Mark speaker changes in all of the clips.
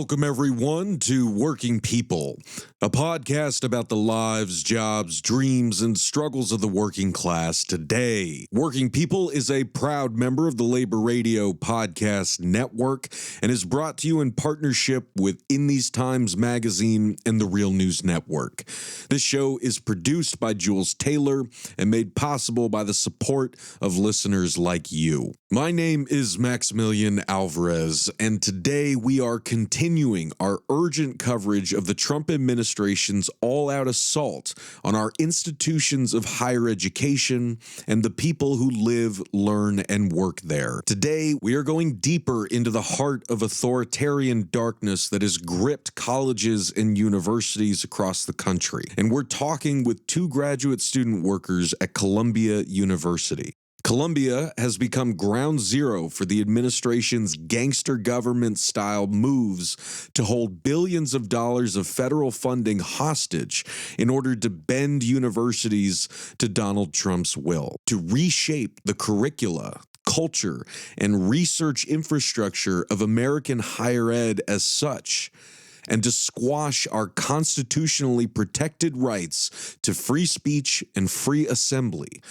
Speaker 1: Welcome, everyone, to Working People, a podcast about the lives, jobs, dreams, and struggles of the working class today. Working People is a proud member of the Labor Radio Podcast Network and is brought to you in partnership with In These Times magazine and the Real News Network. This show is produced by Jules Taylor and made possible by the support of listeners like you. My name is Maximilian Alvarez, and today we are continuing our urgent coverage of the Trump administration's all-out assault on our institutions of higher education and the people who live, learn, and work there. Today, we are going deeper into the heart of authoritarian darkness that has gripped colleges and universities across the country, and we're talking with two graduate student workers at Columbia University. Columbia has become ground zero for the administration's gangster government-style moves to hold billions of dollars of federal funding hostage in order to bend universities to Donald Trump's will, to reshape the curricula, culture, and research infrastructure of American higher ed as such, and to squash our constitutionally protected rights to free speech and free assembly,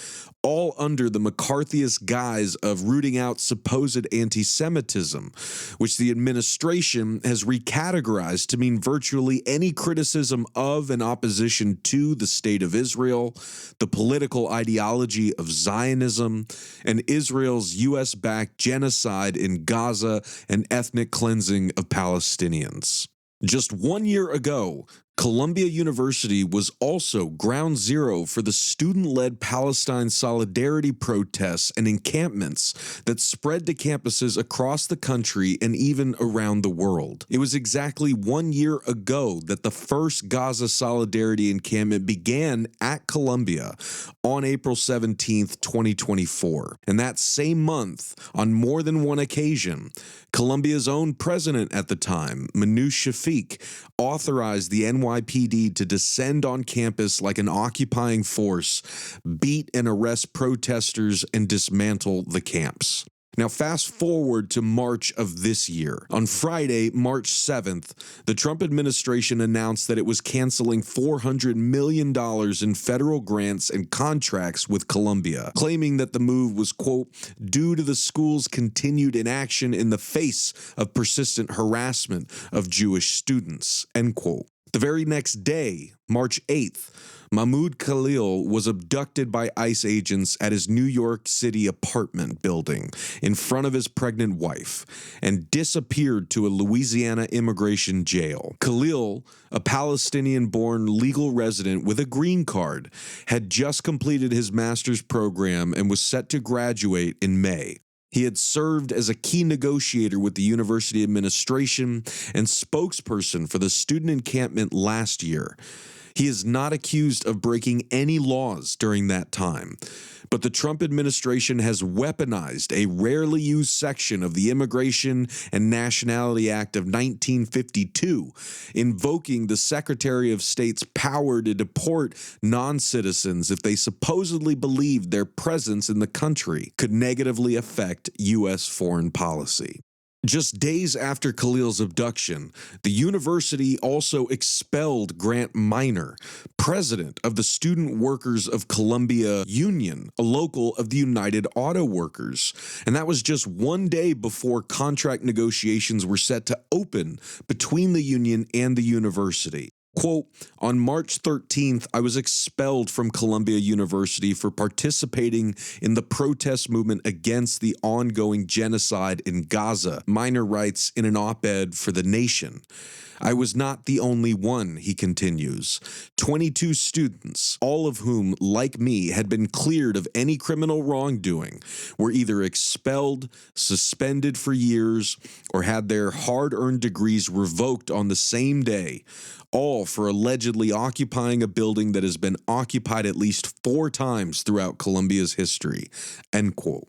Speaker 1: all under the McCarthyist guise of rooting out supposed anti-Semitism, which the administration has recategorized to mean virtually any criticism of and opposition to the state of Israel, the political ideology of Zionism, and Israel's U.S.-backed genocide in Gaza and ethnic cleansing of Palestinians. Just 1 year ago, Columbia University was also ground zero for the student-led Palestine solidarity protests and encampments that spread to campuses across the country and even around the world. It was exactly 1 year ago that the first Gaza solidarity encampment began at Columbia on April 17th, 2024. And that same month, on more than one occasion, Columbia's own president at the time, Manoush Shafik, authorized the NYPD to descend on campus like an occupying force, beat and arrest protesters, and dismantle the camps. Now, fast forward to March of this year. On Friday, March 7th, the Trump administration announced that it was canceling $400 million in federal grants and contracts with Columbia, claiming that the move was, quote, due to the school's continued inaction in the face of persistent harassment of Jewish students, end quote. The very next day, March 8th, Mahmoud Khalil was abducted by ICE agents at his New York City apartment building in front of his pregnant wife and disappeared to a Louisiana immigration jail. Khalil, a Palestinian-born legal resident with a green card, had just completed his master's program and was set to graduate in May. He had served as a key negotiator with the university administration and spokesperson for the student encampment last year. He is not accused of breaking any laws during that time, but the Trump administration has weaponized a rarely used section of the Immigration and Nationality Act of 1952, invoking the Secretary of State's power to deport non-citizens if they supposedly believed their presence in the country could negatively affect U.S. foreign policy. Just days after Khalil's abduction, the university also expelled Grant Minor, president of the Student Workers of Columbia Union, a local of the United Auto Workers. And that was just 1 day before contract negotiations were set to open between the union and the university. Quote, on March 13th, I was expelled from Columbia University for participating in the protest movement against the ongoing genocide in Gaza, Minor writes in an op-ed for The Nation. I was not the only one, he continues. 22 students, all of whom, like me, had been cleared of any criminal wrongdoing, were either expelled, suspended for years, or had their hard-earned degrees revoked on the same day, all for allegedly occupying a building that has been occupied at least 4 times throughout Columbia's history, end quote.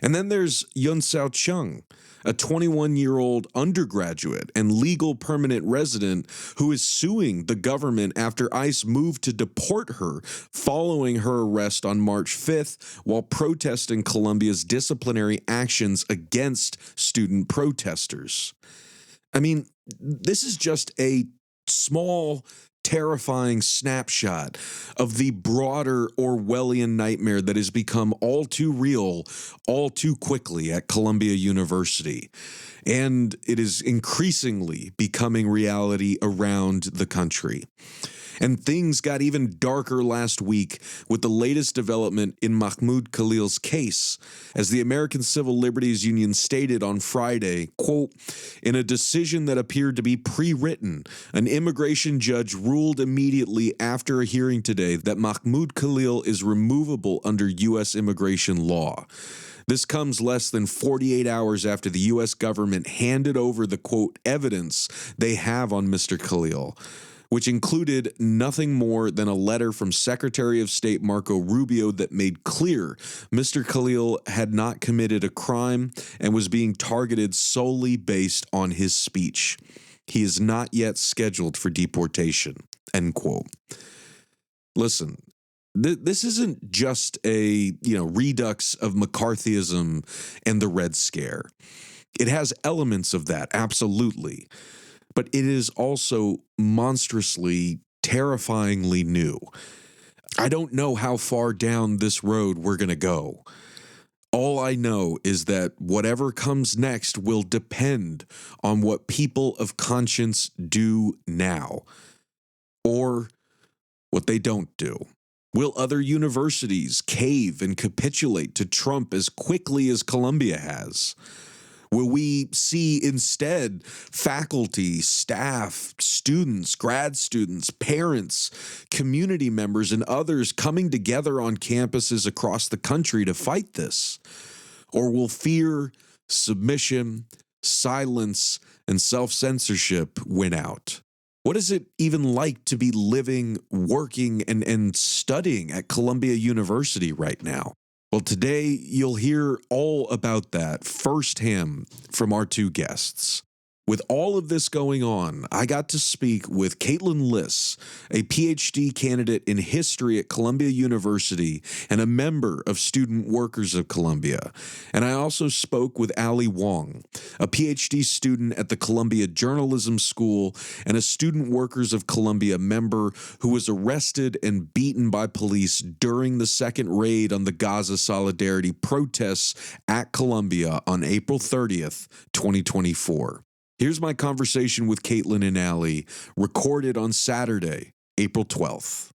Speaker 1: And then there's Yun Sao Chung, a 21-year-old undergraduate and legal permanent resident who is suing the government after ICE moved to deport her following her arrest on March 5th while protesting Columbia's disciplinary actions against student protesters. I mean, this is just a small, terrifying snapshot of the broader Orwellian nightmare that has become all too real, all too quickly at Columbia University. And it is increasingly becoming reality around the country. And things got even darker last week with the latest development in Mahmoud Khalil's case, as the American Civil Liberties Union stated on Friday, quote, "In a decision that appeared to be pre-written, an immigration judge ruled immediately after a hearing today that Mahmoud Khalil is removable under U.S. immigration law. This comes less than 48 hours after the U.S. government handed over the, quote, evidence they have on Mr. Khalil, which included nothing more than a letter from Secretary of State Marco Rubio that made clear Mr. Khalil had not committed a crime and was being targeted solely based on his speech. He is not yet scheduled for deportation," end quote. Listen, this isn't just a redux of McCarthyism and the Red Scare. It has elements of that, absolutely. But it is also monstrously, terrifyingly new. I don't know how far down this road we're going to go. All I know is that whatever comes next will depend on what people of conscience do now, or what they don't do. Will other universities cave and capitulate to Trump as quickly as Columbia has? Will we see instead faculty, staff, students, grad students, parents, community members, and others coming together on campuses across the country to fight this? Or will fear, submission, silence, and self-censorship win out? What is it even like to be living, working, and studying at Columbia University right now? Well, today you'll hear all about that firsthand from our two guests. With all of this going on, I got to speak with Caitlin Liss, a PhD candidate in history at Columbia University and a member of Student Workers of Columbia. And I also spoke with Allie Wong, a PhD student at the Columbia Journalism School and a Student Workers of Columbia member who was arrested and beaten by police during the second raid on the Gaza Solidarity protests at Columbia on April 30th, 2024. Here's my conversation with Caitlin and Allie, recorded on Saturday, April 12th.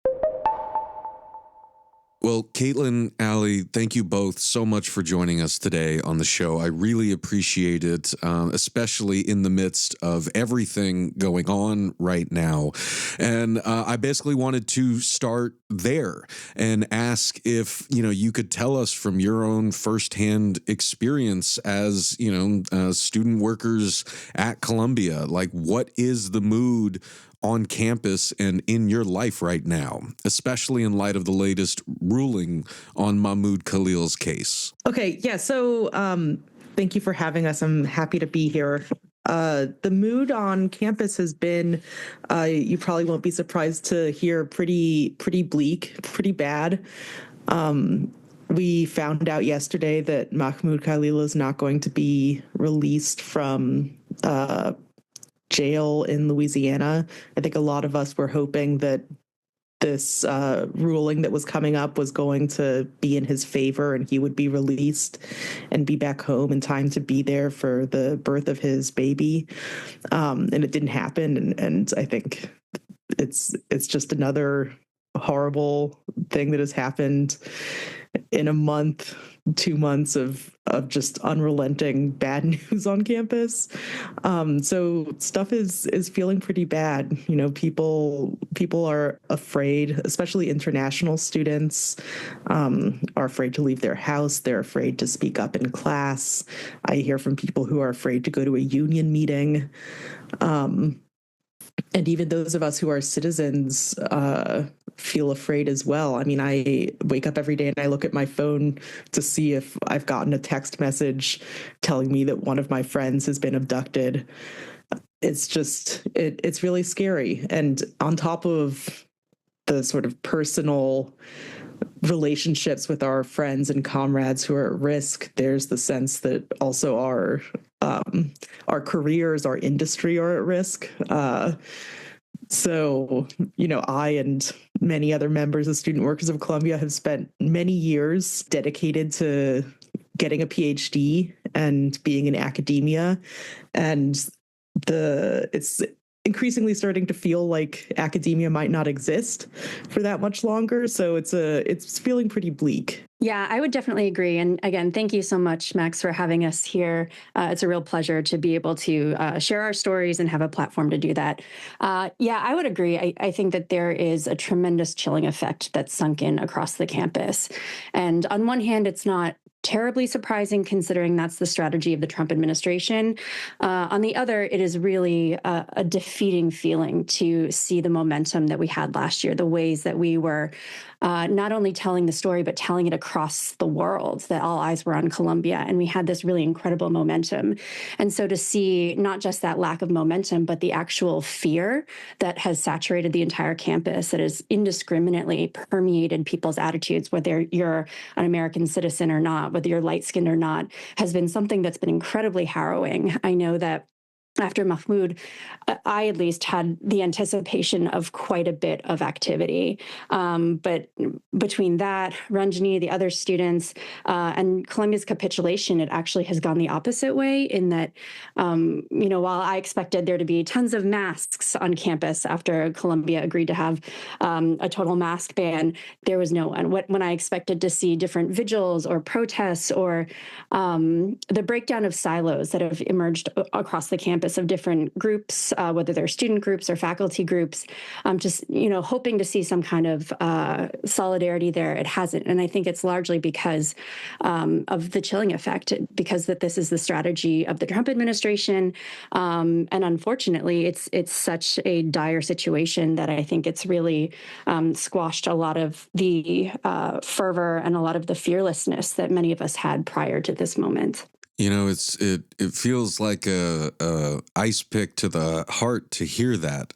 Speaker 1: Well, Caitlin, Allie, thank you both so much for joining us today on the show. I really appreciate it, especially in the midst of everything going on right now. And I basically wanted to start there and ask if, you could tell us from your own firsthand experience as, student workers at Columbia, like what is the mood on campus and in your life right now, especially in light of the latest ruling on Mahmoud Khalil's case?
Speaker 2: Okay, yeah, so thank you for having us. I'm happy to be here. The mood on campus has been, you probably won't be surprised to hear, pretty bleak, pretty bad. We found out yesterday that Mahmoud Khalil is not going to be released from jail in Louisiana. I think a lot of us were hoping that this ruling that was coming up was going to be in his favor and he would be released and be back home in time to be there for the birth of his baby. And it didn't happen. And I think it's just another horrible thing that has happened in a month, 2 months of just unrelenting bad news on campus. So stuff is feeling pretty bad. People are afraid, especially international students, are afraid to leave their house. They're afraid to speak up in class. I hear from people who are afraid to go to a union meeting. And even those of us who are citizens feel afraid as well. I mean, I wake up every day and I look at my phone to see if I've gotten a text message telling me that one of my friends has been abducted. It's just, it's really scary. And on top of the sort of personal relationships with our friends and comrades who are at risk, there's the sense that also our our careers, our industry are at risk. So, I and many other members of Student Workers of Columbia have spent many years dedicated to getting a PhD and being in academia. And it's increasingly starting to feel like academia might not exist for that much longer. So it's feeling pretty bleak.
Speaker 3: Yeah, I would definitely agree. And again, thank you so much, Max, for having us here. It's a real pleasure to be able to share our stories and have a platform to do that. Yeah, I would agree. I think that there is a tremendous chilling effect that's sunk in across the campus. And on one hand, it's not terribly surprising considering that's the strategy of the Trump administration. On the other, it is really a defeating feeling to see the momentum that we had last year, the ways that we were not only telling the story, but telling it across the world, that all eyes were on Columbia. And we had this really incredible momentum. And so to see not just that lack of momentum, but the actual fear that has saturated the entire campus, that has indiscriminately permeated people's attitudes, whether you're an American citizen or not, whether you're light-skinned or not, has been something that's been incredibly harrowing. I know that after Mahmoud, I at least had the anticipation of quite a bit of activity. But between that, Ranjani, the other students, and Columbia's capitulation, it actually has gone the opposite way in that, while I expected there to be tons of masks on campus after Columbia agreed to have a total mask ban, there was no one. When I expected to see different vigils or protests or the breakdown of silos that have emerged across the campus of different groups, whether they're student groups or faculty groups, just, hoping to see some kind of solidarity there. It hasn't. And I think it's largely because of the chilling effect, because that this is the strategy of the Trump administration. And unfortunately, it's such a dire situation that I think it's really squashed a lot of the fervor and a lot of the fearlessness that many of us had prior to this moment.
Speaker 1: It feels like a ice pick to the heart to hear that,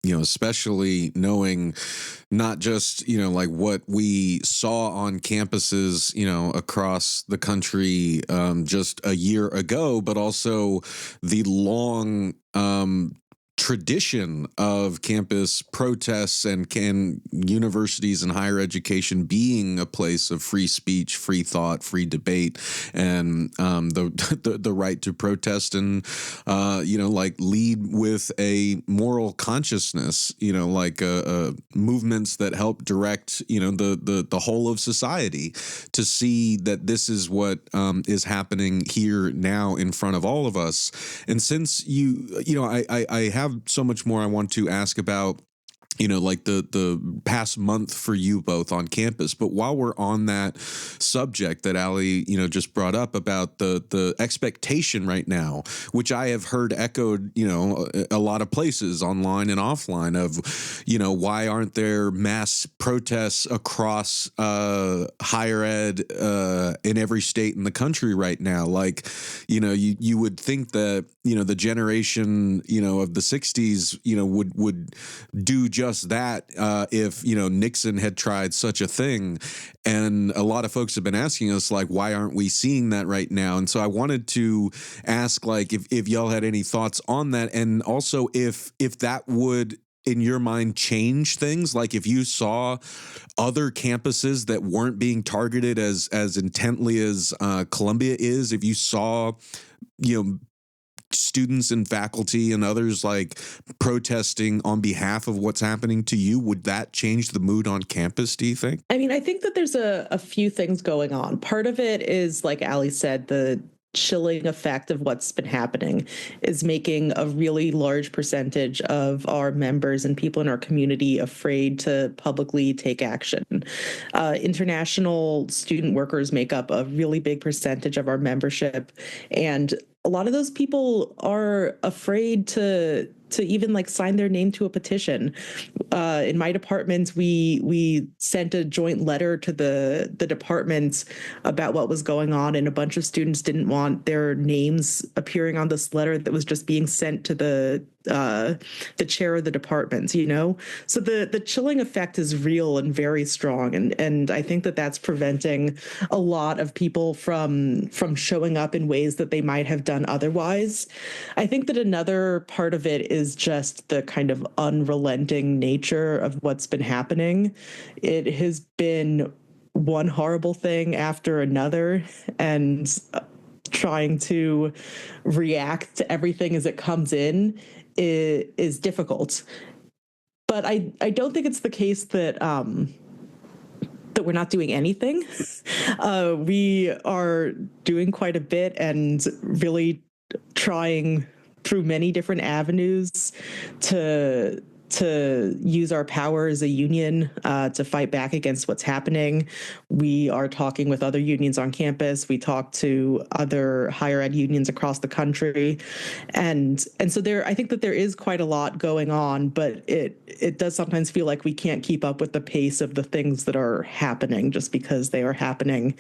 Speaker 1: especially knowing not just, like what we saw on campuses, across the country just a year ago, but also the long tradition of campus protests and universities and higher education being a place of free speech, free thought, free debate, and the right to protest and lead with a moral consciousness, movements that help direct the whole of society to see that this is what is happening here now in front of all of us. And since I have so much more I want to ask about, the past month for you both on campus. But while we're on that subject that Allie, just brought up about the expectation right now, which I have heard echoed, a lot of places online and offline of, why aren't there mass protests across higher ed in every state in the country right now? Like, you would think that, the generation, of the 60s, would do just that if Nixon had tried such a thing. And a lot of folks have been asking us, like, why aren't we seeing that right now? And so I wanted to ask, like, if y'all had any thoughts on that, and also if that would, in your mind, change things. Like if you saw other campuses that weren't being targeted as intently as Columbia is, if you saw students and faculty and others like protesting on behalf of what's happening to you, would that change the mood on campus, do you think?
Speaker 2: I mean, I think that there's a few things going on. Part of it is, like Allie said, the chilling effect of what's been happening is making a really large percentage of our members and people in our community afraid to publicly take action. International student workers make up a really big percentage of our membership, and a lot of those people are afraid to even like sign their name to a petition. In my department, we sent a joint letter to the departments about what was going on, and a bunch of students didn't want their names appearing on this letter that was just being sent to the the chair of the department, So the chilling effect is real and very strong. And I think that that's preventing a lot of people from showing up in ways that they might have done otherwise. I think that another part of it is just the kind of unrelenting nature of what's been happening. It has been one horrible thing after another, and trying to react to everything as it comes in is difficult. But I don't think it's the case that that we're not doing anything. We are doing quite a bit and really trying through many different avenues to use our power as a union to fight back against what's happening. We are talking with other unions on campus. We talk to other higher ed unions across the country. And so I think that there is quite a lot going on, but it does sometimes feel like we can't keep up with the pace of the things that are happening just because they are happening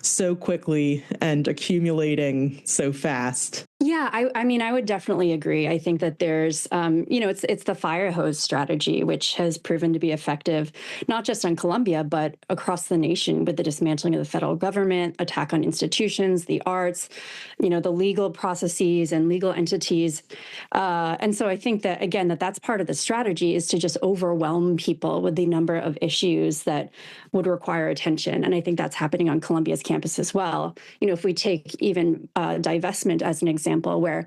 Speaker 2: so quickly and accumulating so fast.
Speaker 3: Yeah, I mean, I would definitely agree. I think that there's, it's the fire hose strategy, which has proven to be effective, not just on Columbia, but across the nation with the dismantling of the federal government, attack on institutions, the arts, the legal processes and legal entities. And so I think that, again, that's part of the strategy is to just overwhelm people with the number of issues that would require attention. And I think that's happening on Columbia's campus as well. If we take even divestment as an example, where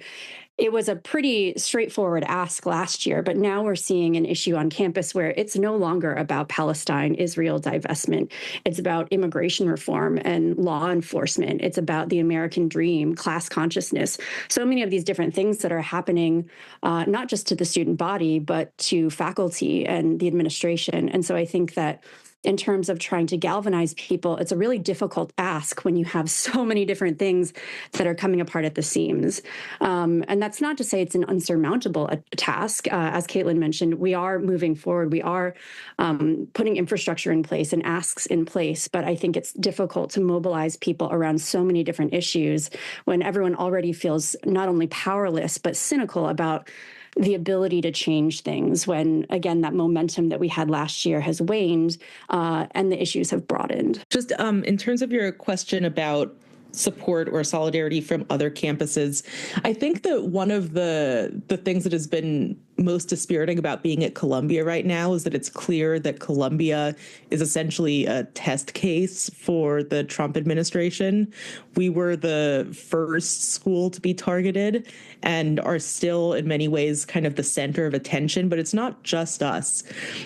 Speaker 3: it was a pretty straightforward ask last year, but now we're seeing an issue on campus where it's no longer about Palestine, Israel divestment. It's about immigration reform and law enforcement. It's about the American dream, class consciousness. So many of these different things that are happening, not just to the student body, but to faculty and the administration. And so I think that in terms of trying to galvanize people, it's a really difficult ask when you have so many different things that are coming apart at the seams. And that's not to say it's an unsurmountable task. As Caitlin mentioned, we are moving forward. We are putting infrastructure in place and asks in place. But I think it's difficult to mobilize people around so many different issues when everyone already feels not only powerless, but cynical about the ability to change things when, again, that momentum that we had last year has waned and the issues have broadened.
Speaker 2: Just in terms of your question about support or solidarity from other campuses, I think that one of the things that has been most dispiriting about being at Columbia right now is that it's clear that Columbia is essentially a test case for the Trump administration. We were the first school to be targeted and are still in many ways kind of the center of attention, but it's not just us.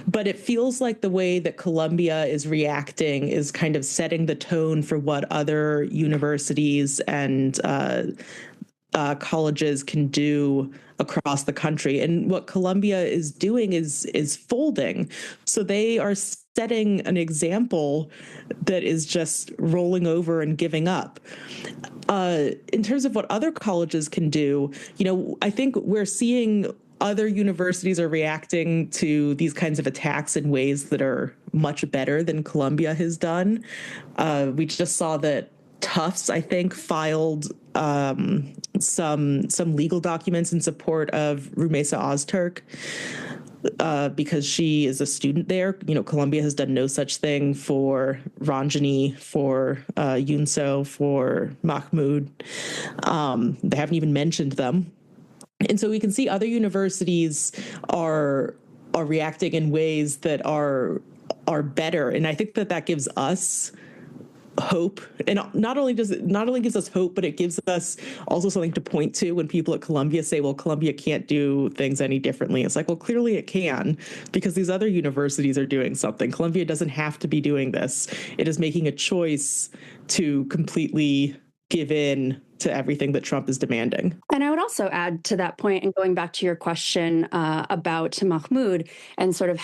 Speaker 2: But it feels like the way that Columbia is reacting is kind of setting the tone for what other universities and colleges can do across the country. And what Columbia is doing is folding. So they are setting an example that is just rolling over and giving up. In terms of what other colleges can do, I think we're seeing other universities are reacting to these kinds of attacks in ways that are much better than Columbia has done. We just saw that Tufts, I think, filed some legal documents in support of Rumeysa Ozturk because she is a student there. Columbia has done no such thing for Ranjani, for Yunso, for Mahmoud. They haven't even mentioned them. And so we can see other universities are reacting in ways that are better. And I think that gives us hope, and not only gives us hope, but it gives us also something to point to when people at Columbia say, well, Columbia can't do things any differently. It's like, well, clearly it can, because these other universities are doing something. Columbia doesn't have to be doing this. It is making a choice to completely give in to everything that Trump is demanding.
Speaker 3: And I would also add to that point, and going back to your question about Mahmoud and sort of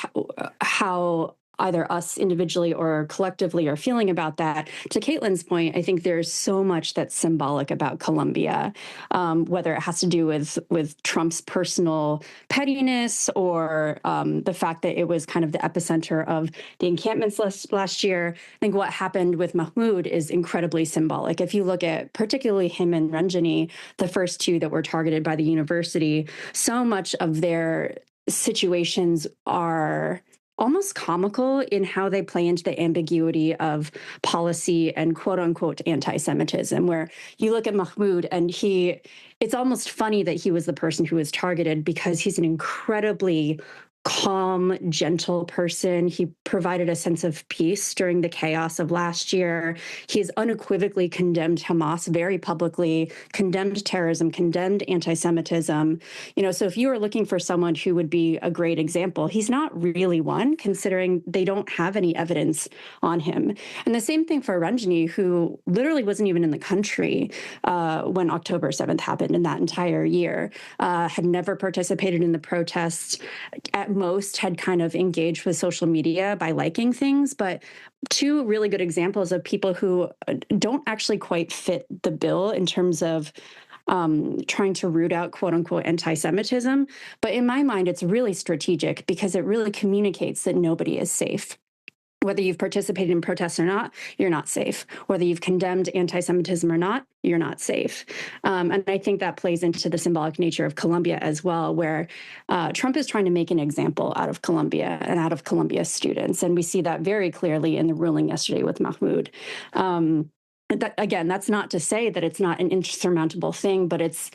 Speaker 3: how either us individually or collectively are feeling about that. To Caitlin's point, I think there's so much that's symbolic about Columbia, whether it has to do with Trump's personal pettiness or the fact that it was kind of the epicenter of the encampments last year. I think what happened with Mahmoud is incredibly symbolic. If you look at particularly him and Ranjani, the first two that were targeted by the university, so much of their situations are almost comical in how they play into the ambiguity of policy and quote unquote anti-Semitism, where you look at Mahmoud and it's almost funny that he was the person who was targeted because he's an incredibly calm, gentle person. He provided a sense of peace during the chaos of last year. He's unequivocally condemned Hamas very publicly, condemned terrorism, condemned anti-Semitism. So if you were looking for someone who would be a great example, he's not really one, considering they don't have any evidence on him. And the same thing for Ranjani, who literally wasn't even in the country when October 7th happened in that entire year, had never participated in the protests. At most had kind of engaged with social media by liking things, but two really good examples of people who don't actually quite fit the bill in terms of trying to root out quote unquote anti-Semitism. But in my mind, it's really strategic because it really communicates that nobody is safe. Whether you've participated in protests or not, you're not safe. Whether you've condemned anti-Semitism or not, you're not safe. And I think that plays into the symbolic nature of Columbia as well, where Trump is trying to make an example out of Columbia and out of Columbia students. And we see that very clearly in the ruling yesterday with Mahmoud. That's not to say that it's not an insurmountable thing, but it's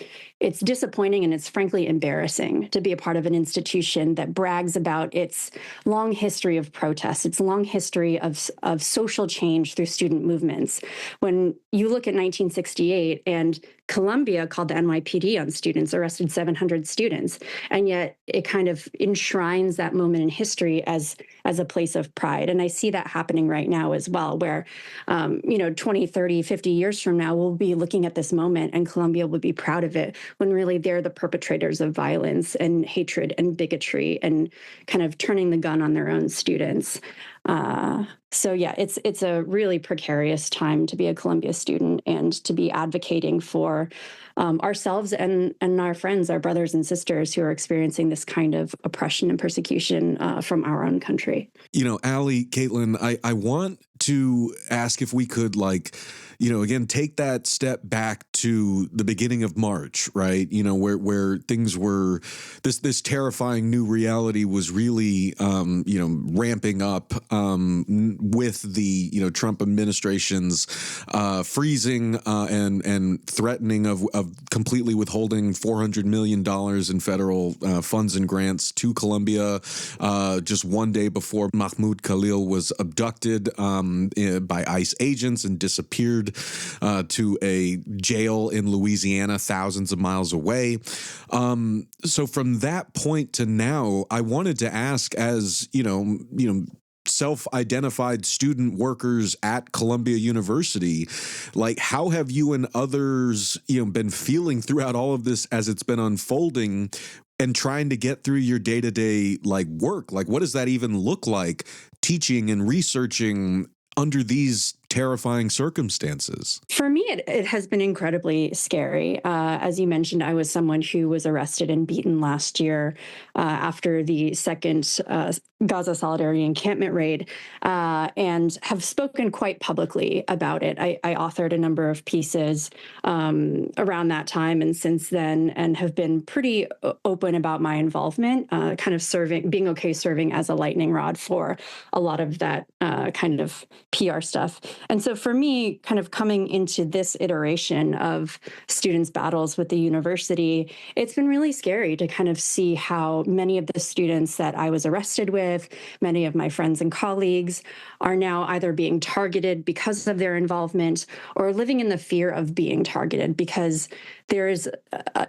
Speaker 3: disappointing and it's frankly embarrassing to be a part of an institution that brags about its long history of protests, its long history of social change through student movements. When you look at 1968 and Columbia called the NYPD on students, arrested 700 students, and yet it kind of enshrines that moment in history as a place of pride. And I see that happening right now as well, where 20, 30, 50 years from now, we'll be looking at this moment and Columbia will be proud of it, when really they're the perpetrators of violence and hatred and bigotry and kind of turning the gun on their own students. So yeah, it's a really precarious time to be a Columbia student and to be advocating for ourselves and our friends, our brothers and sisters who are experiencing this kind of oppression and persecution from our own country.
Speaker 1: Allie, Caitlin, I want to ask if we could again, take that step back to the beginning of March, right? Where things were, this terrifying new reality was really, ramping up with the, Trump administration's freezing and threatening of completely withholding $400 million in federal funds and grants to Columbia just one day before Mahmoud Khalil was abducted by ICE agents and disappeared to a jail in Louisiana, thousands of miles away. So from that point to now, I wanted to ask, as self-identified student workers at Columbia University, how have you and others, been feeling throughout all of this as it's been unfolding and trying to get through your day-to-day work? What does that even look like, teaching and researching under these terrifying circumstances? For me,
Speaker 3: it has been incredibly scary. As you mentioned, I was someone who was arrested and beaten last year after the second Gaza Solidarity encampment raid, and have spoken quite publicly about it. I authored a number of pieces around that time and since then, and have been pretty open about my involvement, kind of being okay serving as a lightning rod for a lot of that kind of PR stuff. And so for me, kind of coming into this iteration of students' battles with the university, it's been really scary to kind of see how many of the students that I was arrested with, many of my friends and colleagues, are now either being targeted because of their involvement or living in the fear of being targeted because there is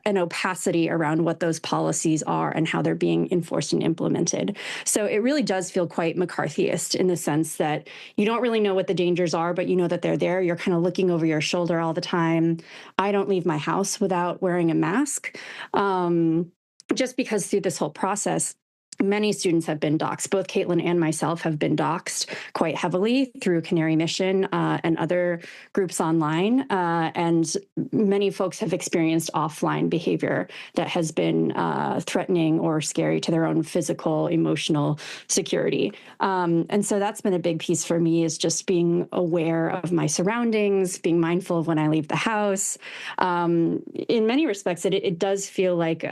Speaker 3: an opacity around what those policies are and how they're being enforced and implemented. So it really does feel quite McCarthyist in the sense that you don't really know what the dangers are, but you know that they're there. You're kind of looking over your shoulder all the time. I don't leave my house without wearing a mask, just because through this whole process, many students have been doxxed. Both Caitlin and myself have been doxxed quite heavily through Canary Mission and other groups online. And many folks have experienced offline behavior that has been threatening or scary to their own physical, emotional security. And so that's been a big piece for me, is just being aware of my surroundings, being mindful of when I leave the house. In many respects, it does feel like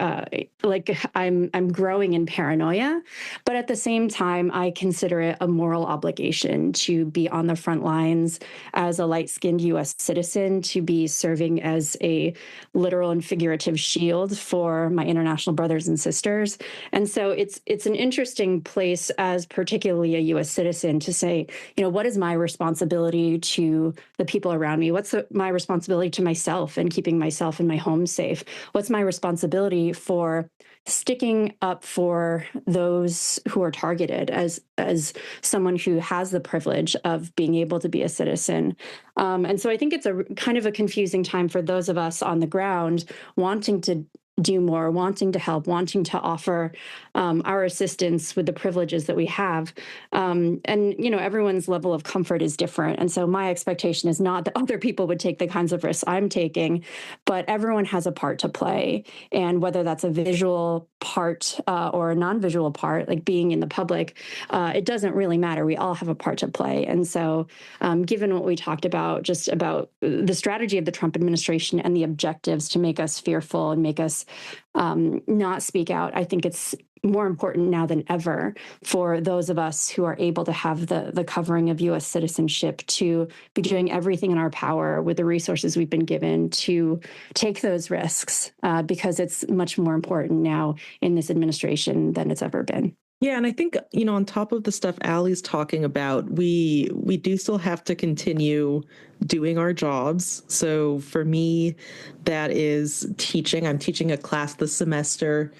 Speaker 3: I'm growing in paranoia. But at the same time, I consider it a moral obligation to be on the front lines as a light-skinned U.S. citizen, to be serving as a literal and figurative shield for my international brothers and sisters. And so it's an interesting place, as particularly a U.S. citizen, to say, what is my responsibility to the people around me? What's my responsibility to myself and keeping myself and my home safe? What's my responsibility for sticking up for those who are targeted as someone who has the privilege of being able to be a citizen? And so I think it's a kind of a confusing time for those of us on the ground wanting to do more, wanting to help, wanting to offer our assistance with the privileges that we have. And, everyone's level of comfort is different. And so my expectation is not that other people would take the kinds of risks I'm taking, but everyone has a part to play. And whether that's a visual part or a non-visual part, like being in the public, it doesn't really matter. We all have a part to play. And so given what we talked about, just about the strategy of the Trump administration and the objectives to make us fearful and make us not speak out, I think it's more important now than ever for those of us who are able to have the covering of U.S. citizenship to be doing everything in our power with the resources we've been given to take those risks, because it's much more important now in this administration than it's ever been.
Speaker 2: Yeah, and I think, on top of the stuff Allie's talking about, we do still have to continue doing our jobs. So for me, that is teaching. I'm teaching a class this semester,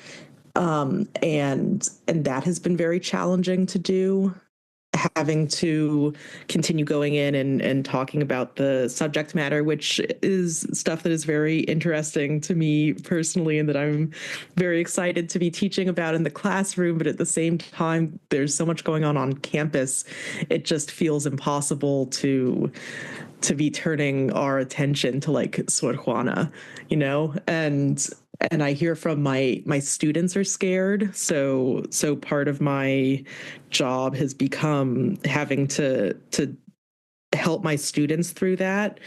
Speaker 2: and that has been very challenging to do, having to continue going in and talking about the subject matter, which is stuff that is very interesting to me personally, and that I'm very excited to be teaching about in the classroom. But at the same time, there's so much going on campus. It just feels impossible to be turning our attention to like Sor Juana, and I hear from my students are scared. So part of my job has become having to help my students through that.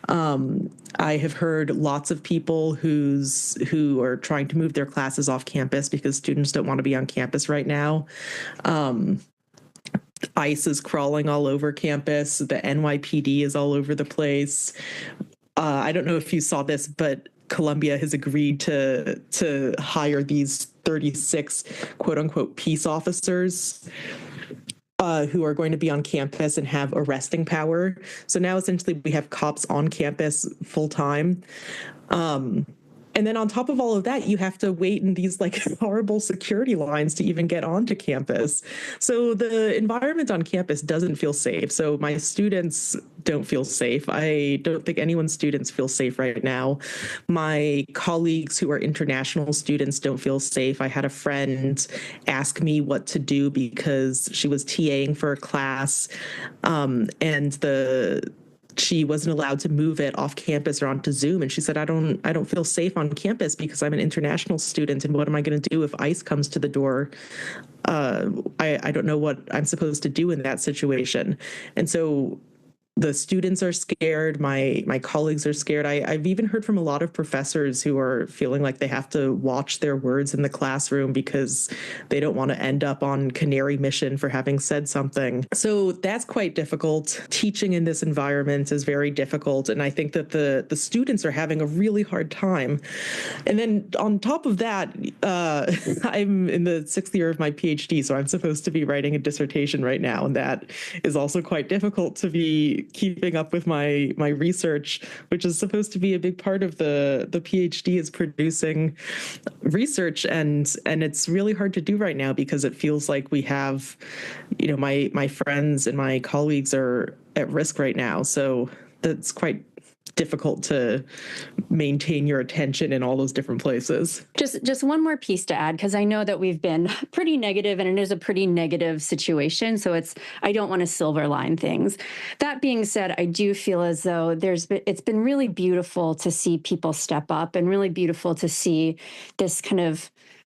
Speaker 2: I have heard lots of people who are trying to move their classes off campus because students don't want to be on campus right now. ICE is crawling all over campus. The NYPD is all over the place. I don't know if you saw this, but Columbia has agreed to hire these 36 quote unquote peace officers who are going to be on campus and have arresting power. So now essentially we have cops on campus full time. And then on top of all of that, you have to wait in these like horrible security lines to even get onto campus. So the environment on campus doesn't feel safe. So my students don't feel safe. I don't think anyone's students feel safe right now. My colleagues who are international students don't feel safe. I had a friend ask me what to do because she was TAing for a class, and she wasn't allowed to move it off campus or onto Zoom. And she said, I don't feel safe on campus because I'm an international student. And what am I going to do if ICE comes to the door? I don't know what I'm supposed to do in that situation. And so the students are scared. My colleagues are scared. I've even heard from a lot of professors who are feeling like they have to watch their words in the classroom because they don't want to end up on Canary Mission for having said something. So that's quite difficult. Teaching in this environment is very difficult. And I think that the students are having a really hard time. And then on top of that, I'm in the 6th year of my PhD, so I'm supposed to be writing a dissertation right now. And that is also quite difficult to be keeping up with my research, which is supposed to be a big part of the PhD, is producing research, and it's really hard to do right now because it feels like we have, my friends and my colleagues are at risk right now. So that's quite difficult to maintain your attention in all those different places.
Speaker 3: Just one more piece to add, because I know that we've been pretty negative, and it is a pretty negative situation. So I don't want to silver line things. That being said, I do feel as though it's been really beautiful to see people step up, and really beautiful to see this kind of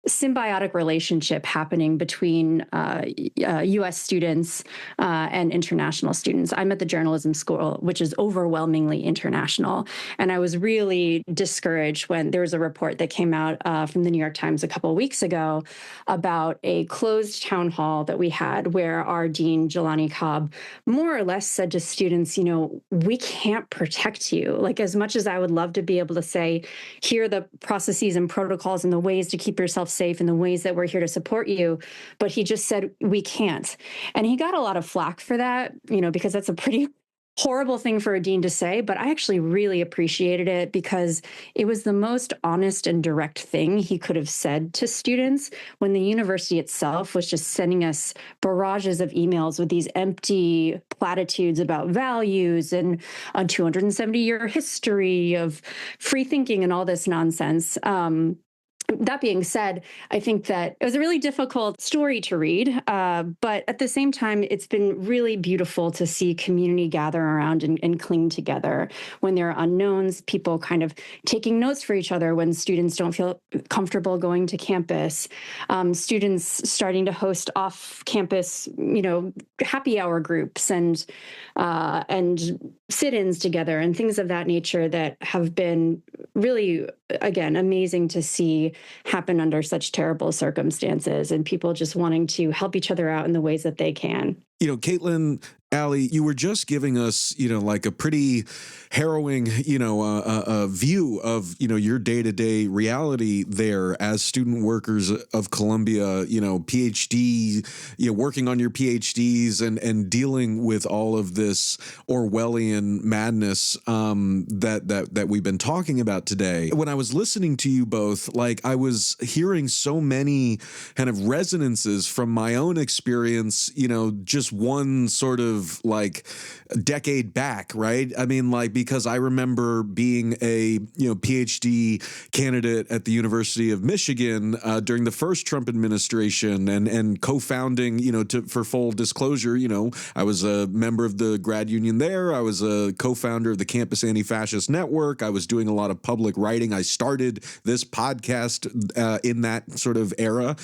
Speaker 3: symbiotic relationship happening between U.S. students and international students. I'm at the journalism school, which is overwhelmingly international. And I was really discouraged when there was a report that came out from the New York Times a couple of weeks ago about a closed town hall that we had, where our dean, Jelani Cobb, more or less said to students, we can't protect you. Like, as much as I would love to be able to say, here are the processes and protocols and the ways to keep yourself safe and the ways that we're here to support you. But he just said, we can't. And he got a lot of flack for that, because that's a pretty horrible thing for a dean to say. But I actually really appreciated it, because it was the most honest and direct thing he could have said to students, when the university itself was just sending us barrages of emails with these empty platitudes about values and a 270-year history of free thinking and all this nonsense. That being said, I think that it was a really difficult story to read, but at the same time, it's been really beautiful to see community gather around and cling together when there are unknowns, people kind of taking notes for each other when students don't feel comfortable going to campus, students starting to host off-campus, happy hour groups and sit-ins together and things of that nature that have been really, again, amazing to see happen under such terrible circumstances, and people just wanting to help each other out in the ways that they can.
Speaker 1: Caitlin, Allie, you were just giving us, like a pretty harrowing, view of, your day-to-day reality there as student workers of Columbia, PhD, working on your PhDs and dealing with all of this Orwellian madness that we've been talking about today. When I was listening to you both, I was hearing so many kind of resonances from my own experience, just one sort of a decade back, right? I mean, because I remember being a, PhD candidate at the University of Michigan during the first Trump administration and co-founding, for full disclosure, I was a member of the grad union there. I was a co-founder of the Campus Anti-Fascist Network. I was doing a lot of public writing. I started this podcast in that sort of era.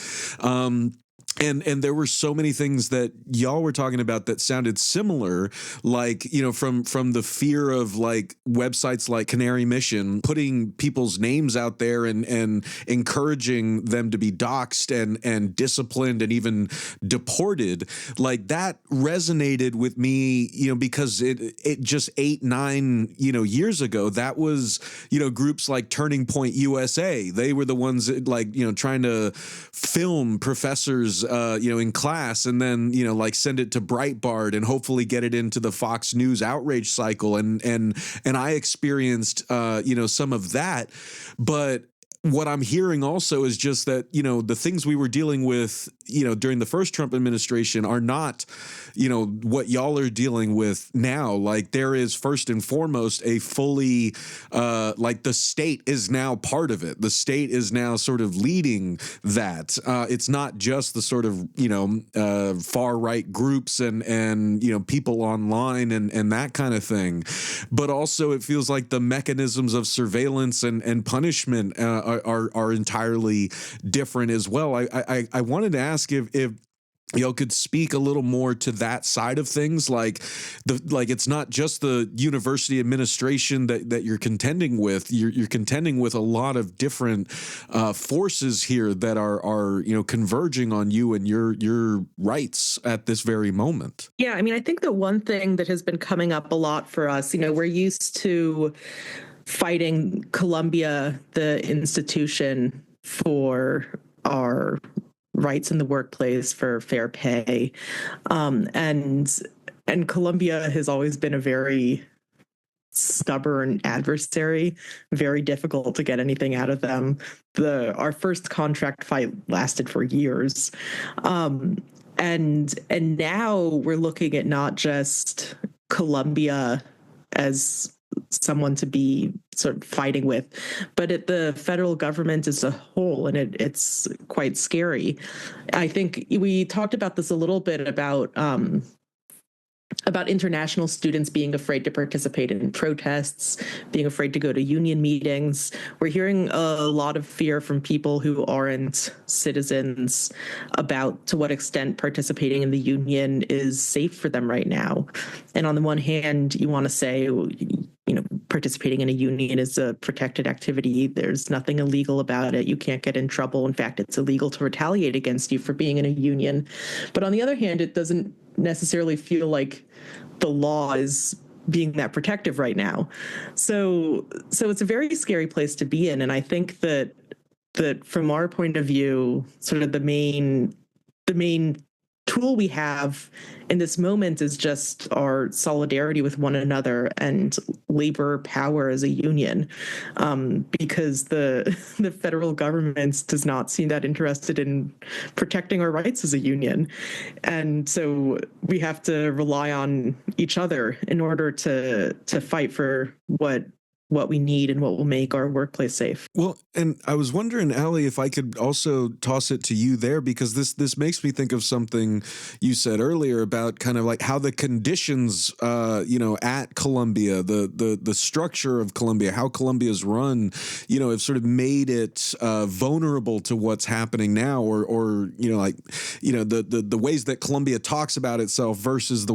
Speaker 1: And there were so many things that y'all were talking about that sounded similar, from the fear of websites like Canary Mission putting people's names out there and encouraging them to be doxxed and disciplined and even deported. That resonated with me, because it just 8-9 years ago, that was groups like Turning Point USA. They were the ones that, trying to film professors in class and then, send it to Breitbart and hopefully get it into the Fox News outrage cycle. And I experienced, some of that. But what I'm hearing also is just that, the things we were dealing with, during the first Trump administration are not, what y'all are dealing with now. There is first and foremost a fully, the state is now part of it. The state is now sort of leading that. It's not just the sort of, far right groups and people online and that kind of thing. But also it feels like the mechanisms of surveillance and punishment are entirely different as well. I wanted to ask if y'all could speak a little more to that side of things, it's not just the university administration that you're contending with. You're contending with a lot of different forces here that are converging on you and your rights at this very moment.
Speaker 2: Yeah, I mean, I think the one thing that has been coming up a lot for us, we're used to fighting Columbia, the institution, for our rights in the workplace, for fair pay. And Columbia has always been a very stubborn adversary, very difficult to get anything out of them. Our first contract fight lasted for years. And now we're looking at not just Columbia as someone to be sort of fighting with. But the federal government as a whole, and it's quite scary. I think we talked about this a little bit about international students being afraid to participate in protests, being afraid to go to union meetings. We're hearing a lot of fear from people who aren't citizens about to what extent participating in the union is safe for them right now. And on the one hand, you want to say, participating in a union is a protected activity. There's nothing illegal about it. You can't get in trouble. In fact, it's illegal to retaliate against you for being in a union. But on the other hand, it doesn't necessarily feel like the law is being that protective right now. So it's a very scary place to be in. And I think that from our point of view, sort of the main tool we have in this moment is just our solidarity with one another and labor power as a union, because the federal government does not seem that interested in protecting our rights as a union. And so we have to rely on each other in order to fight for what we need and what will make our workplace safe.
Speaker 1: Well, and I was wondering, Allie, if I could also toss it to you there, because this makes me think of something you said earlier about kind of like how the conditions, at Columbia, the structure of Columbia, how Columbia is run, have sort of made it vulnerable to what's happening now, or the ways that Columbia talks about itself versus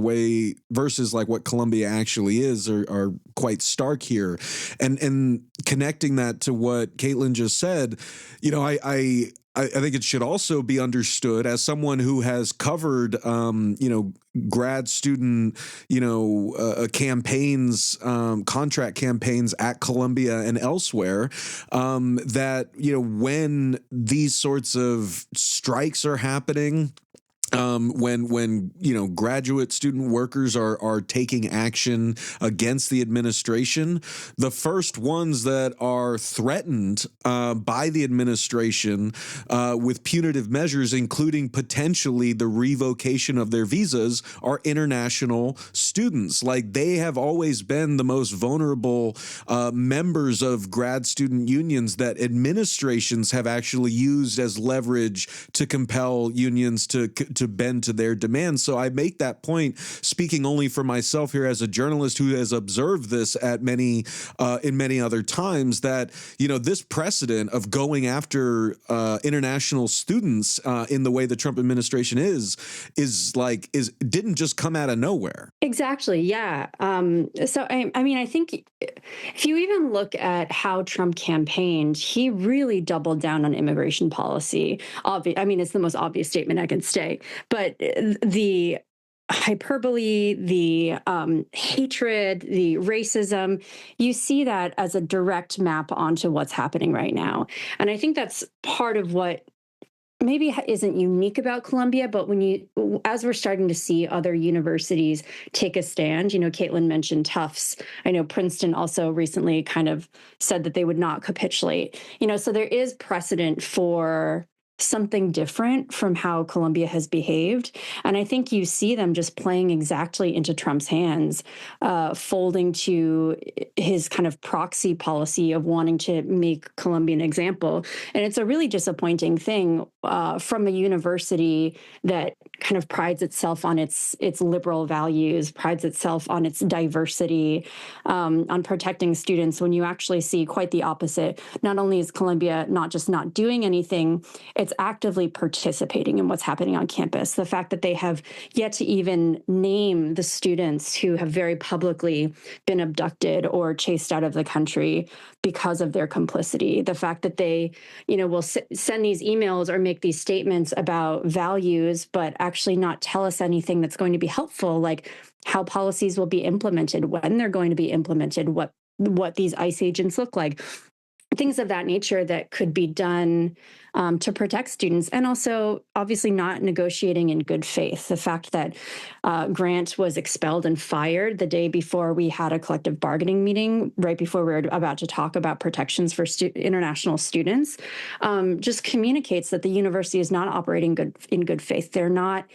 Speaker 1: like what Columbia actually is are quite stark here. And connecting that to what Caitlin just said, I think it should also be understood as someone who has covered, grad student, campaigns, contract campaigns at Columbia and elsewhere, that, when these sorts of strikes are happening, when graduate student workers are taking action against the administration, the first ones that are threatened by the administration with punitive measures, including potentially the revocation of their visas, are international students. Like, they have always been the most vulnerable members of grad student unions that administrations have actually used as leverage to compel unions to bend to their demands. So I make that point, speaking only for myself here as a journalist who has observed this at many other times, that this precedent of going after international students in the way the Trump administration didn't just come out of nowhere.
Speaker 3: Exactly. Yeah. So I think if you even look at how Trump campaigned, he really doubled down on immigration policy. It's the most obvious statement I can say. But the hyperbole, the hatred, the racism, you see that as a direct map onto what's happening right now. And I think that's part of what maybe isn't unique about Columbia, but as we're starting to see other universities take a stand, Caitlin mentioned Tufts. I know Princeton also recently kind of said that they would not capitulate, so there is precedent for something different from how Columbia has behaved. And I think you see them just playing exactly into Trump's hands, folding to his kind of proxy policy of wanting to make Columbia an example. And it's a really disappointing thing from a university that kind of prides itself on its liberal values, prides itself on its diversity, on protecting students, when you actually see quite the opposite. Not only is Columbia not just not doing anything, it's actively participating in what's happening on campus. The fact that they have yet to even name the students who have very publicly been abducted or chased out of the country because of their complicity. The fact that they, will send these emails or make these statements about values, but actually not tell us anything that's going to be helpful, like how policies will be implemented, when they're going to be implemented, what these ICE agents look like. things of that nature that could be done to protect students, and also obviously not negotiating in good faith. The fact that Grant was expelled and fired the day before we had a collective bargaining meeting, right before we were about to talk about protections for international students, just communicates that the university is not operating in good faith. They're not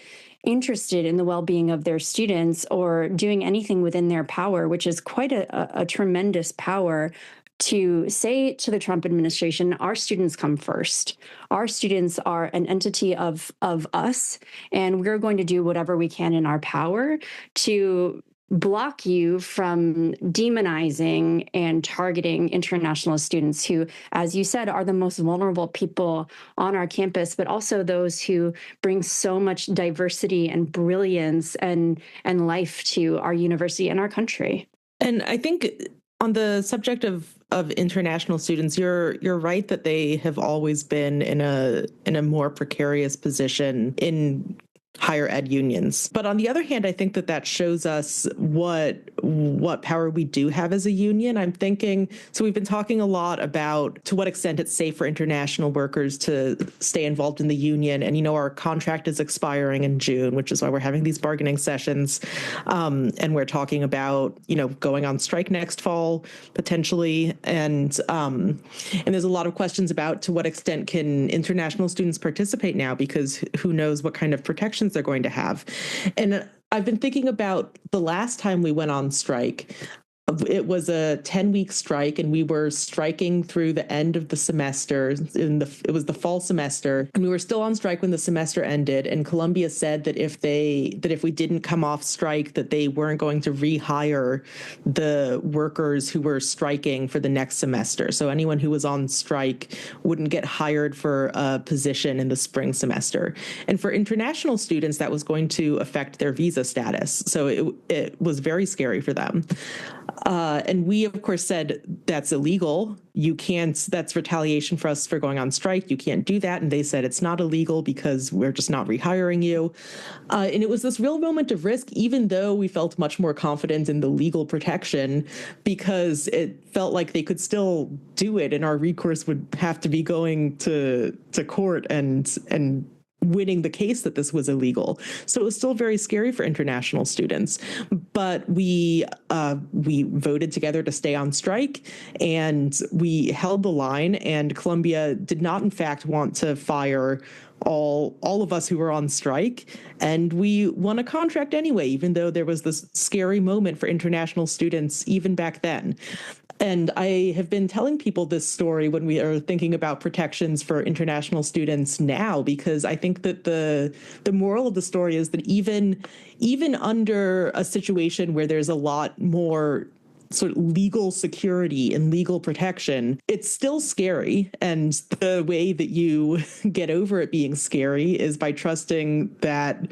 Speaker 3: interested in the well-being of their students or doing anything within their power, which is quite a tremendous power, to say to the Trump administration, our students come first. Our students are an entity of us, and we're going to do whatever we can in our power to block you from demonizing and targeting international students who, as you said, are the most vulnerable people on our campus, but also those who bring so much diversity and brilliance and life to our university and our country.
Speaker 2: And I think on the subject of international students, you're right that they have always been in a more precarious position in higher ed unions. But on the other hand, I think that shows us what power we do have as a union. I'm thinking, so we've been talking a lot about to what extent it's safe for international workers to stay involved in the union. And, our contract is expiring in June, which is why we're having these bargaining sessions. And we're talking about, going on strike next fall, potentially. And there's a lot of questions about to what extent can international students participate now, because who knows what kind of protections they're going to have. And I've been thinking about the last time we went on strike. It was a 10-week strike, and we were striking through the end of the semester. It was the fall semester, and we were still on strike when the semester ended. And Columbia said that if we didn't come off strike, that they weren't going to rehire the workers who were striking for the next semester. So anyone who was on strike wouldn't get hired for a position in the spring semester. And for international students, that was going to affect their visa status. So it was very scary for them. And we, of course, said that's illegal. You can't, that's retaliation for us for going on strike. You can't do that. And they said it's not illegal because we're just not rehiring you. And it was this real moment of risk, even though we felt much more confident in the legal protection, because it felt like they could still do it. And our recourse would have to be going to court and winning the case that this was illegal. So it was still very scary for international students. But we voted together to stay on strike, and we held the line, and Columbia did not, in fact, want to fire all of us who were on strike. And we won a contract anyway, even though there was this scary moment for international students even back then. And I have been telling people this story when we are thinking about protections for international students now, because I think that the moral of the story is that even under a situation where there's a lot more sort of legal security and legal protection, it's still scary. And the way that you get over it being scary is by trusting that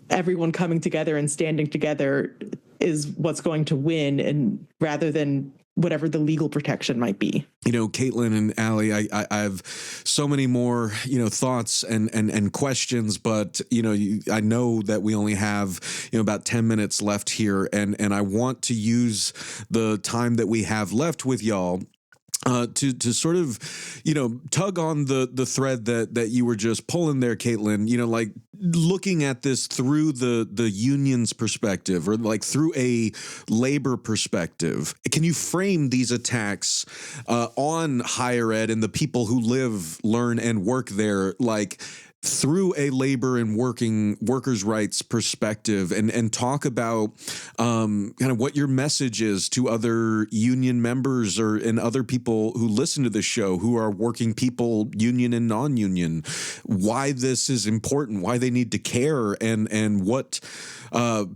Speaker 2: everyone coming together and standing together is what's going to win, and rather than whatever the legal protection might be.
Speaker 1: Caitlin and Allie, I have so many more, thoughts and questions, but, I know that we only have, about 10 minutes left here, and I want to use the time that we have left with y'all to sort of, tug on the thread that you were just pulling there, Caitlin, like looking at this through the union's perspective, or like through a labor perspective. Can you frame these attacks on higher ed and the people who live, learn, and work there, like through a labor and workers' rights perspective, and talk about kind of what your message is to other union members and other people who listen to this show who are working people, union and non-union, why this is important, why they need to care, and what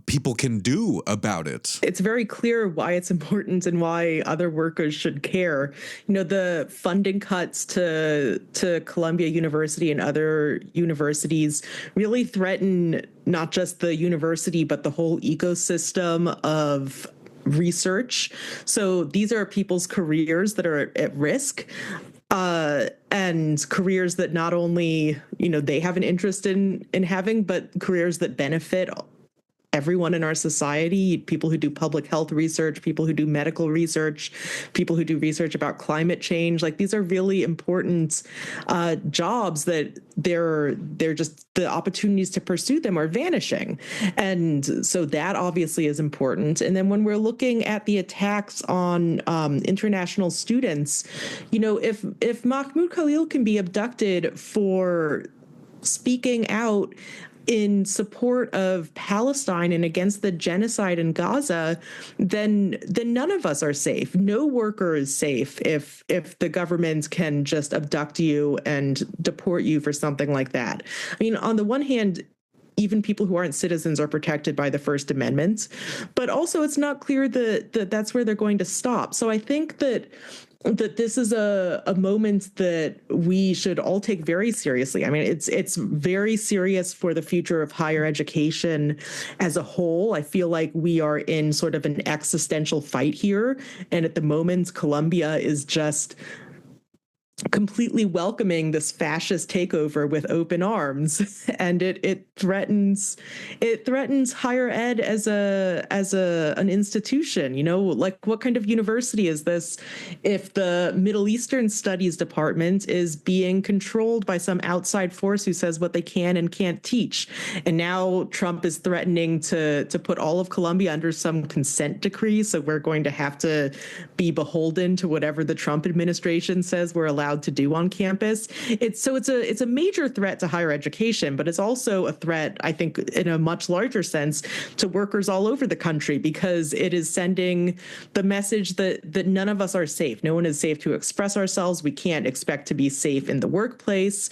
Speaker 1: people can do about it.
Speaker 2: It's very clear why it's important and why other workers should care. The funding cuts to Columbia University and other universities really threaten not just the university, but the whole ecosystem of research. So these are people's careers that are at risk. And careers that not only, they have an interest in having, but careers that benefit everyone in our society, people who do public health research, people who do medical research, people who do research about climate change. Like, these are really important jobs that they're just, the opportunities to pursue them are vanishing. And so that obviously is important. And then when we're looking at the attacks on international students, you know, if Mahmoud Khalil can be abducted for speaking out in support of Palestine and against the genocide in Gaza, then none of us are safe. No worker is safe if the government can just abduct you and deport you for something like that. I mean, on the one hand, even people who aren't citizens are protected by the First Amendment, but also it's not clear that that's where they're going to stop. So I think that this is a moment that we should all take very seriously. I mean, it's very serious for the future of higher education as a whole. I feel like we are in sort of an existential fight here. And at the moment, Columbia is just completely welcoming this fascist takeover with open arms, and it threatens higher ed as an institution. You know, like, what kind of university is this if the Middle Eastern Studies department is being controlled by some outside force who says what they can and can't teach? And now Trump is threatening to put all of Columbia under some consent decree, so we're going to have to be beholden to whatever the Trump administration says we're allowed to do on campus. It's a major threat to higher education, but it's also a threat, I think, in a much larger sense, to workers all over the country, because it is sending the message that none of us are safe. No one is safe to express ourselves. We can't expect to be safe in the workplace,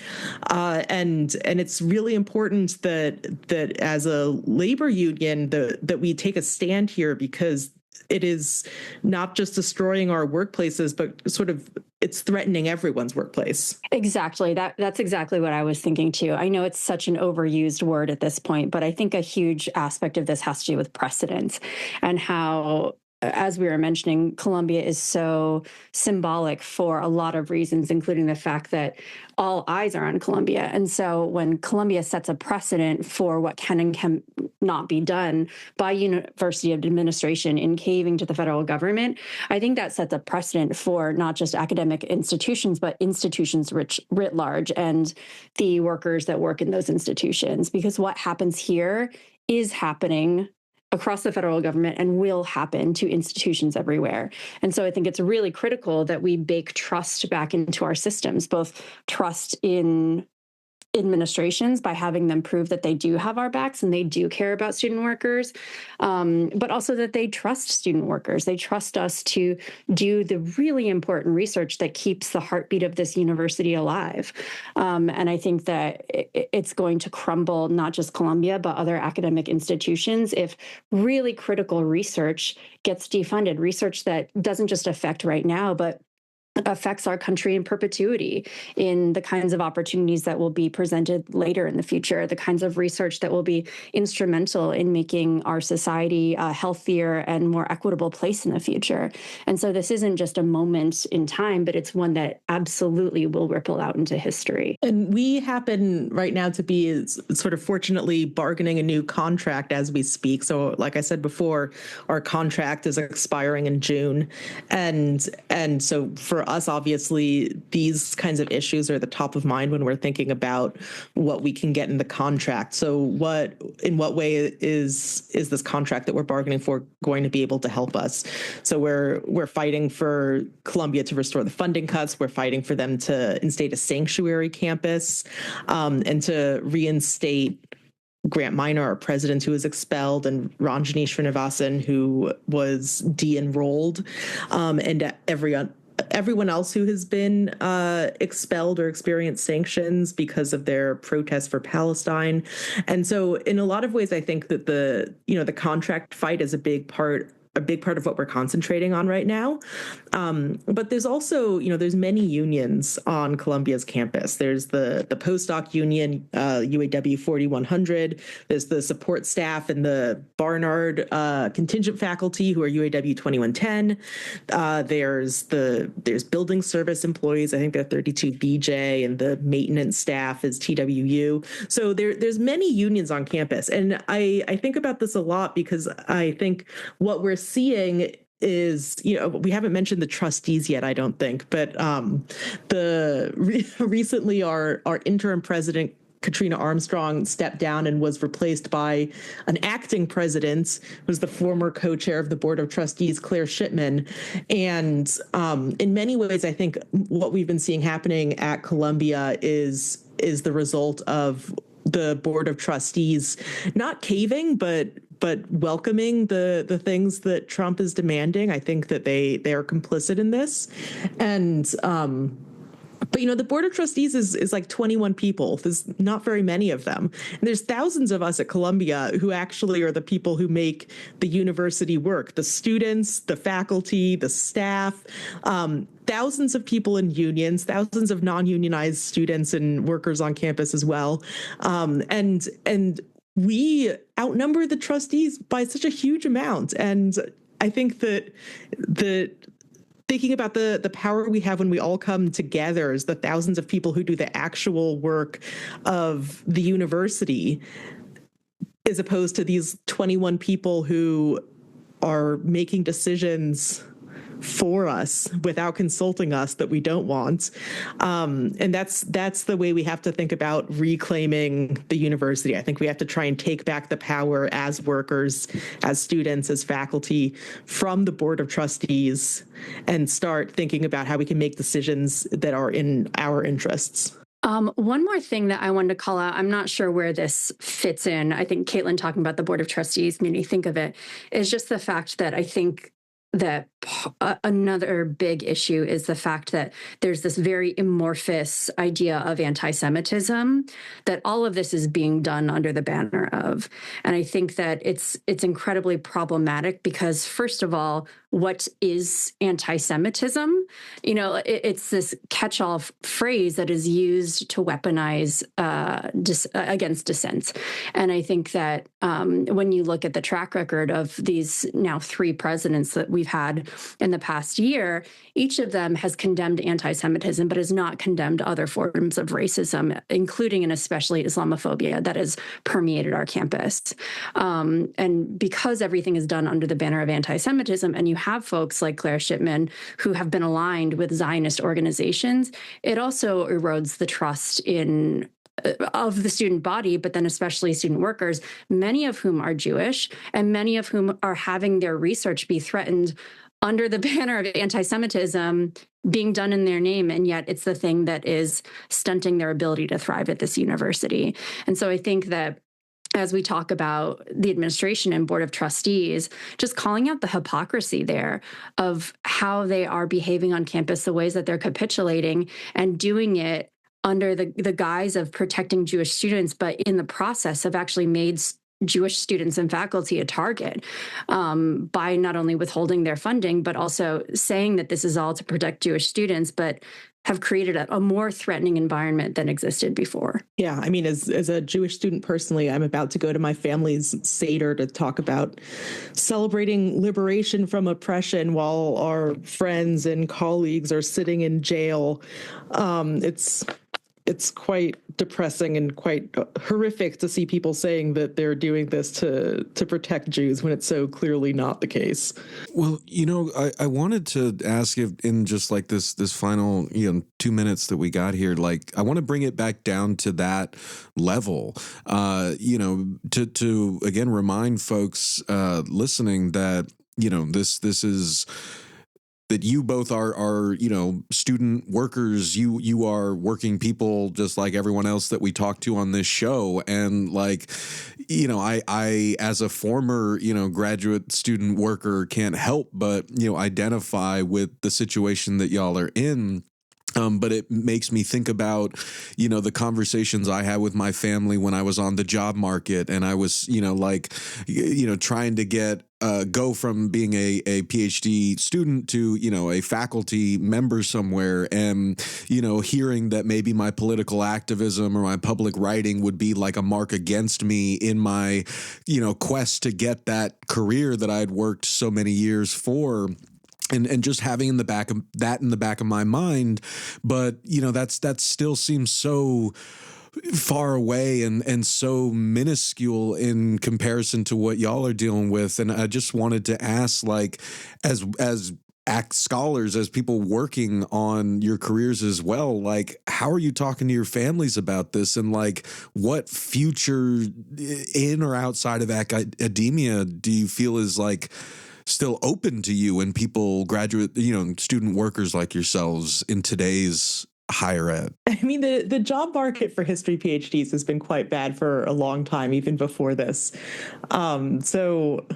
Speaker 2: and it's really important that as a labor union that we take a stand here, because it is not just destroying our workplaces, but sort of it's threatening everyone's workplace.
Speaker 3: Exactly. That's exactly what I was thinking too. I know it's such an overused word at this point, but I think a huge aspect of this has to do with precedent and how, as we were mentioning, Columbia is so symbolic for a lot of reasons, including the fact that all eyes are on Columbia. And so when Columbia sets a precedent for what can and can not be done by university administration in caving to the federal government, I think that sets a precedent for not just academic institutions, but institutions writ large and the workers that work in those institutions. Because what happens here is happening across the federal government and will happen to institutions everywhere. And so I think it's really critical that we bake trust back into our systems, both trust in administrations by having them prove that they do have our backs and they do care about student workers, but also that they trust student workers. They trust us to do the really important research that keeps the heartbeat of this university alive. And I think that it's going to crumble not just Columbia, but other academic institutions if really critical research gets defunded, research that doesn't just affect right now, but affects our country in perpetuity in the kinds of opportunities that will be presented later in the future, the kinds of research that will be instrumental in making our society a healthier and more equitable place in the future. And so this isn't just a moment in time, but it's one that absolutely will ripple out into history.
Speaker 2: And we happen right now to be sort of fortunately bargaining a new contract as we speak. So like I said before, our contract is expiring in June. And so for us, obviously, these kinds of issues are the top of mind when we're thinking about what we can get in the contract. So in what way is this contract that we're bargaining for going to be able to help us? So we're fighting for Columbia to restore the funding cuts. We're fighting for them to instate a sanctuary campus, and to reinstate Grant Minor, our president, who was expelled, and Ranjani Srinivasan, who was de-enrolled, and everyone else who has been expelled or experienced sanctions because of their protests for Palestine. And so in a lot of ways, I think that the contract fight is a big part a big part of what we're concentrating on right now. But there's also, there's many unions on Columbia's campus. There's the postdoc union, UAW 4100. There's the support staff and the Barnard contingent faculty who are UAW 2110. There's building service employees. I think they're 32BJ, and the maintenance staff is TWU. So there's many unions on campus. And I think about this a lot because I think what we're seeing is, we haven't mentioned the trustees yet, I don't think, but recently our interim president, Katrina Armstrong, stepped down and was replaced by an acting president, who was the former co-chair of the Board of Trustees, Claire Shipman. And in many ways, I think what we've been seeing happening at Columbia is the result of the Board of Trustees not caving, but welcoming the things that Trump is demanding. I think that they are complicit in this. And but the Board of Trustees is like 21 people. There's not very many of them. And there's thousands of us at Columbia who actually are the people who make the university work, the students, the faculty, the staff, thousands of people in unions, thousands of non-unionized students and workers on campus as well. And we outnumber the trustees by such a huge amount. And I think that thinking about the power we have when we all come together as the thousands of people who do the actual work of the university, as opposed to these 21 people who are making decisions for us without consulting us that we don't want. And that's the way we have to think about reclaiming the university. I think we have to try and take back the power as workers, as students, as faculty from the Board of Trustees and start thinking about how we can make decisions that are in our interests.
Speaker 3: One more thing that I wanted to call out, I'm not sure where this fits in. I think Caitlin talking about the Board of Trustees made me think of it, is just the fact that I think that another big issue is the fact that there's this very amorphous idea of anti-Semitism that all of this is being done under the banner of. And I think that it's incredibly problematic because, first of all, what is anti-Semitism? It's this catch-all phrase that is used to weaponize against dissent. And I think that when you look at the track record of these now 3 presidents that we've had in the past year, each of them has condemned anti-Semitism, but has not condemned other forms of racism, including and especially Islamophobia that has permeated our campus. And because everything is done under the banner of anti-Semitism, and you have folks like Claire Shipman who have been aligned with Zionist organizations, it also erodes the trust of the student body, but then especially student workers, many of whom are Jewish and many of whom are having their research be threatened under the banner of anti-Semitism being done in their name. And yet it's the thing that is stunting their ability to thrive at this university. And so I think that as we talk about the administration and Board of Trustees, just calling out the hypocrisy there of how they are behaving on campus, the ways that they're capitulating and doing it under the guise of protecting Jewish students, but in the process have actually made Jewish students and faculty a target by not only withholding their funding, but also saying that this is all to protect Jewish students, but have created a more threatening environment than existed before.
Speaker 2: Yeah, I mean, as a Jewish student personally, I'm about to go to my family's Seder to talk about celebrating liberation from oppression while our friends and colleagues are sitting in jail. It's quite depressing and quite horrific to see people saying that they're doing this to protect Jews when it's so clearly not the case.
Speaker 1: Well, I wanted to ask if in just like this final 2 minutes that we got here, like I want to bring it back down to that level, to again remind folks listening that this is. That you both are student workers, you are working people just like everyone else that we talk to on this show. And like, I as a former, graduate student worker can't help but, identify with the situation that y'all are in. But it makes me think about, the conversations I had with my family when I was on the job market, and I was, trying to go from being a PhD student to, a faculty member somewhere, and, hearing that maybe my political activism or my public writing would be like a mark against me in my, quest to get that career that I had worked so many years for. And just having in the back of my mind, but that still seems so far away and so minuscule in comparison to what y'all are dealing with. And I just wanted to ask, like, as scholars, as people working on your careers as well, like, how are you talking to your families about this, and like, what future in or outside of academia do you feel is like still open to you and people student workers like yourselves in today's higher ed?
Speaker 2: I mean, the job market for history PhDs has been quite bad for a long time, even before this. So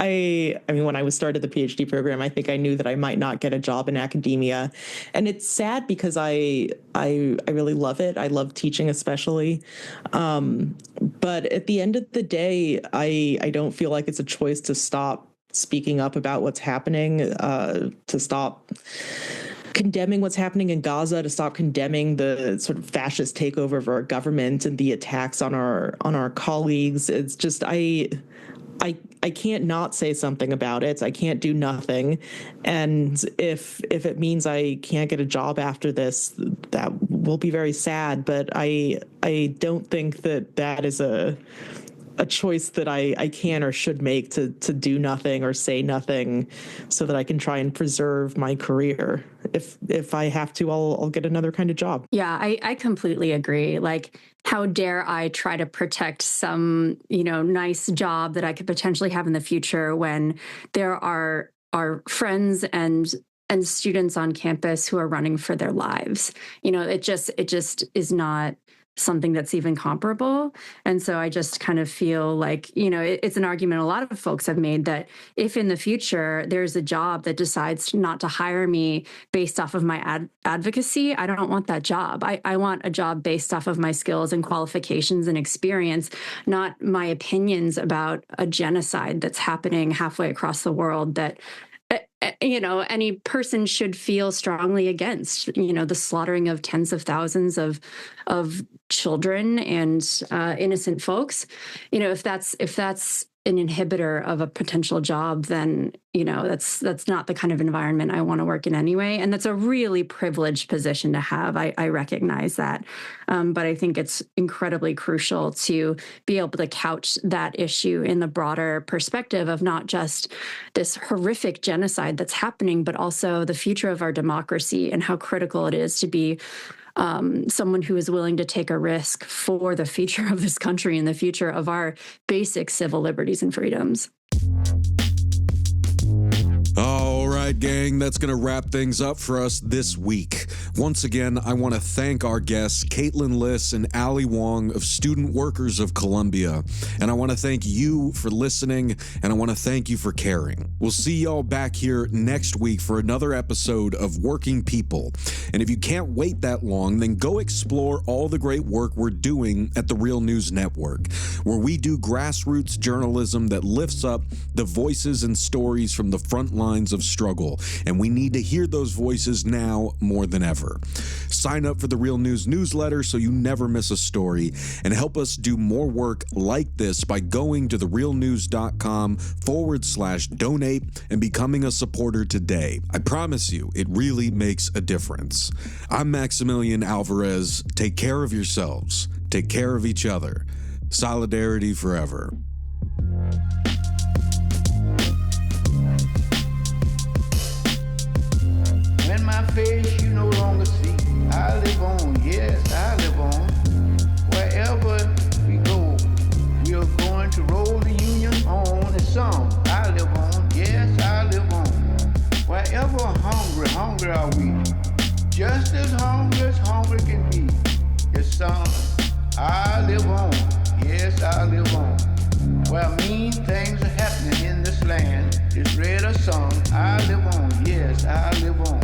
Speaker 2: I mean, when I was started the PhD program, I think I knew that I might not get a job in academia. And it's sad because I really love it. I love teaching especially. But at the end of the day, I don't feel like it's a choice to stop speaking up about what's happening, to stop condemning what's happening in Gaza, to stop condemning the sort of fascist takeover of our government and the attacks on our colleagues. It's just I can't not say something about it. I can't do nothing. And if it means I can't get a job after this, that will be very sad. But I don't think that is a choice that I can or should make, to do nothing or say nothing so that I can try and preserve my career. If I have to, I'll get another kind of job.
Speaker 3: Yeah, I completely agree. Like, how dare I try to protect some, nice job that I could potentially have in the future when there are friends and students on campus who are running for their lives. It just is not something that's even comparable. And so I just kind of feel like, it's an argument a lot of folks have made, that if in the future there's a job that decides not to hire me based off of my advocacy, I don't want that job. I want a job based off of my skills and qualifications and experience, not my opinions about a genocide that's happening halfway across the world that any person should feel strongly against, the slaughtering of tens of thousands of children and innocent folks. If that's an inhibitor of a potential job, then, that's not the kind of environment I want to work in anyway. And that's a really privileged position to have. I recognize that. But I think it's incredibly crucial to be able to couch that issue in the broader perspective of not just this horrific genocide that's happening, but also the future of our democracy and how critical it is to be someone who is willing to take a risk for the future of this country and the future of our basic civil liberties and freedoms.
Speaker 1: All right, gang, that's going to wrap things up for us this week. Once again, I want to thank our guests, Caitlin Liss and Allie Wong of Student Workers of Columbia. And I want to thank you for listening, and I want to thank you for caring. We'll see y'all back here next week for another episode of Working People. And if you can't wait that long, then go explore all the great work we're doing at the Real News Network, where we do grassroots journalism that lifts up the voices and stories from the front lines of struggle, and we need to hear those voices now more than ever. Sign up for the Real News newsletter so you never miss a story, and help us do more work like this by going to therealnews.com/donate and becoming a supporter today. I promise you, it really makes a difference. I'm Maximilian Alvarez. Take care of yourselves. Take care of each other. Solidarity forever.
Speaker 4: When my face you no longer see, I live on, yes, I live on. Wherever we go, we are going to roll the Union on. A song, I live on, yes, I live on. Wherever hungry are we, just as hungry can be. It's song, I live on, yes, I live on. Where mean things are happening in this land, it's read a song, I live on, yes, I live on.